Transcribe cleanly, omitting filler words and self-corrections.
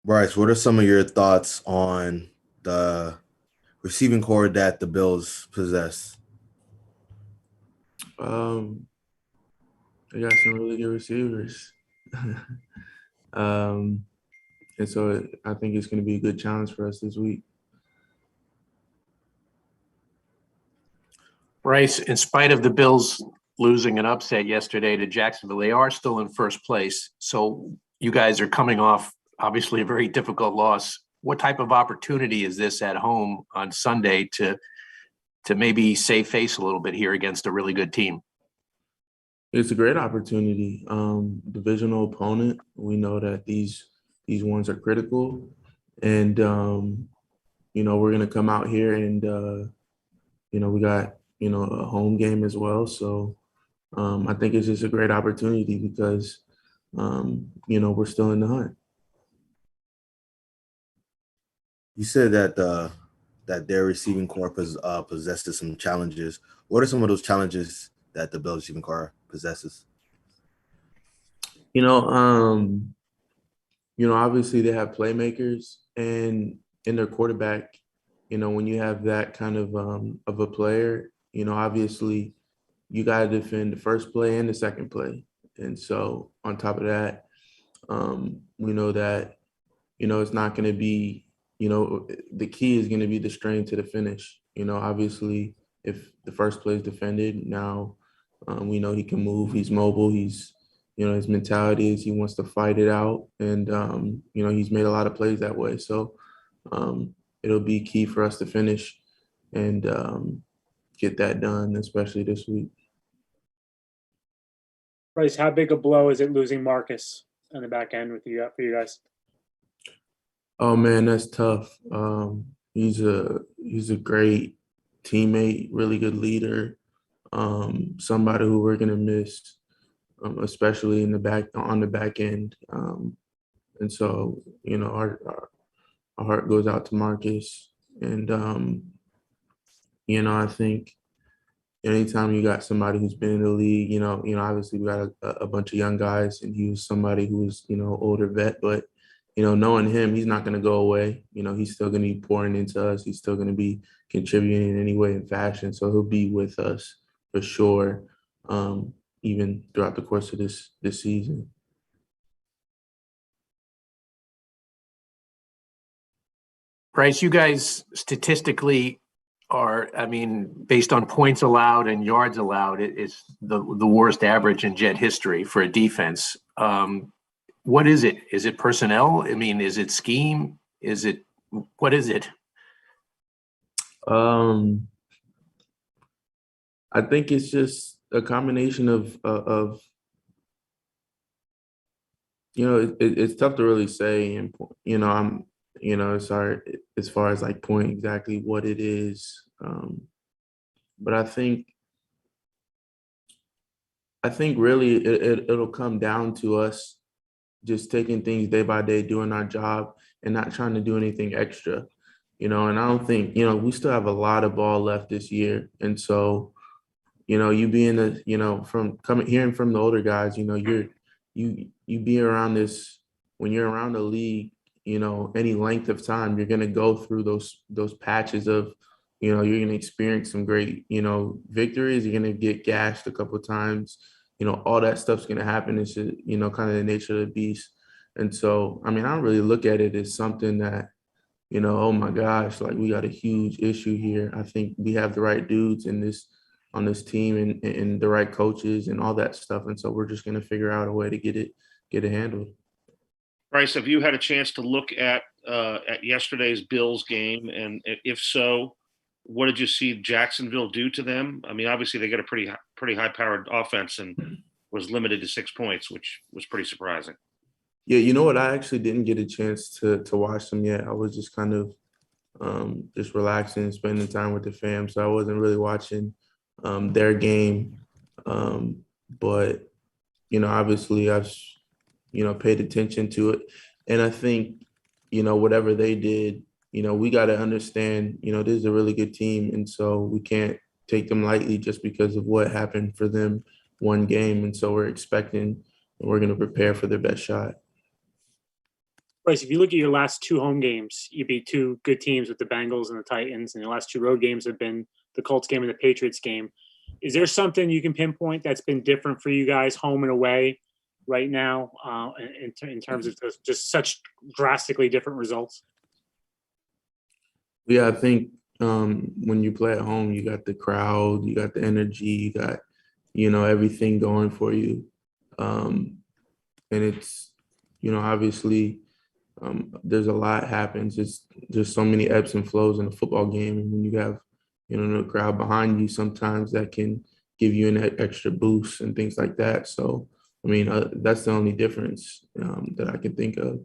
Bryce, what are some of your thoughts on the receiving core that the Bills possess? Um, they got some really good receivers. um, and so I think it's going to be a good challenge for us this week. Bryce, in spite of the Bills losing an upset yesterday to Jacksonville, they are still in first place. So you guys are coming off obviously a very difficult loss. What type of opportunity is this at home on Sunday to maybe save face a little bit here against a really good team? It's a great opportunity. Divisional opponent. We know that these ones are critical, and we're going to come out here and we got a home game as well. So I think it's just a great opportunity because we're still in the hunt. You said that their receiving core possesses some challenges. What are some of those challenges that the Bills receiving core possesses? You know, um, obviously they have playmakers and in their quarterback. When you have that kind of a player, obviously you got to defend the first play and the second play. And so on top of that, we know that it's not going to be, the key is going to be the strain to the finish. Obviously, if the first play is defended, now we know he can move. He's mobile. His mentality is he wants to fight it out, and he's made a lot of plays that way. So it'll be key for us to finish and get that done, especially this week. Bryce, how big a blow is it losing Marcus on the back end with you for you guys? Oh man, that's tough. He's a great teammate, really good leader. Somebody who we're gonna miss, especially in the back on the back end. And so our heart goes out to Marcus, and I think anytime you got somebody who's been in the league, obviously we got a bunch of young guys, and he was somebody who was older vet, but knowing him, he's not going to go away. He's still going to be pouring into us. He's still going to be contributing in any way and fashion. So he'll be with us for sure, even throughout the course of this season. Bryce, you guys statistically are, I mean, based on points allowed and yards allowed, it's the worst average in Jet history for a defense. What is it? Is it personnel? I mean, is it scheme? What is it? Um, I think it's just a combination of it's tough to really say, and it's hard as far as like point exactly what it is. But I think really it'll come down to us just taking things day by day, doing our job, and not trying to do anything extra. And I don't think we still have a lot of ball left this year, and so you being from coming hearing from the older guys, you be around this when you're around the league, any length of time, you're gonna go through those patches of, you're gonna experience some great, victories. You're gonna get gashed a couple of times. All that stuff's gonna happen. It's just, kind of the nature of the beast. And so, I mean, I don't really look at it as something that, oh my gosh, like we got a huge issue here. I think we have the right dudes in this on this team and the right coaches and all that stuff. And so we're just gonna figure out a way to get it handled. Bryce, have you had a chance to look at yesterday's Bills game? And if so, what did you see Jacksonville do to them? I mean, obviously they got a pretty high powered offense and was limited to 6 points, which was pretty surprising. Yeah, you know what? I actually didn't get a chance to watch them yet. I was just kind of just relaxing, spending time with the fam. So I wasn't really watching their game. But obviously I've paid attention to it, and I think whatever they did, we got to understand, this is a really good team, and so we can't take them lightly just because of what happened for them one game, and so we're expecting and we're going to prepare for their best shot. Bryce, if you look at your last 2 home games, you beat 2 good teams with the Bengals and the Titans, and your last 2 road games have been the Colts game and the Patriots game. Is there something you can pinpoint that's been different for you guys, home and away, right now, in terms of just such drastically different results? Yeah, I think when you play at home, you got the crowd, you got the energy, you got, everything going for you. And it's, obviously there's a lot happens. There's so many ebbs and flows in a football game. And when you have, the crowd behind you, sometimes that can give you an extra boost and things like that. So, I mean, that's the only difference that I can think of.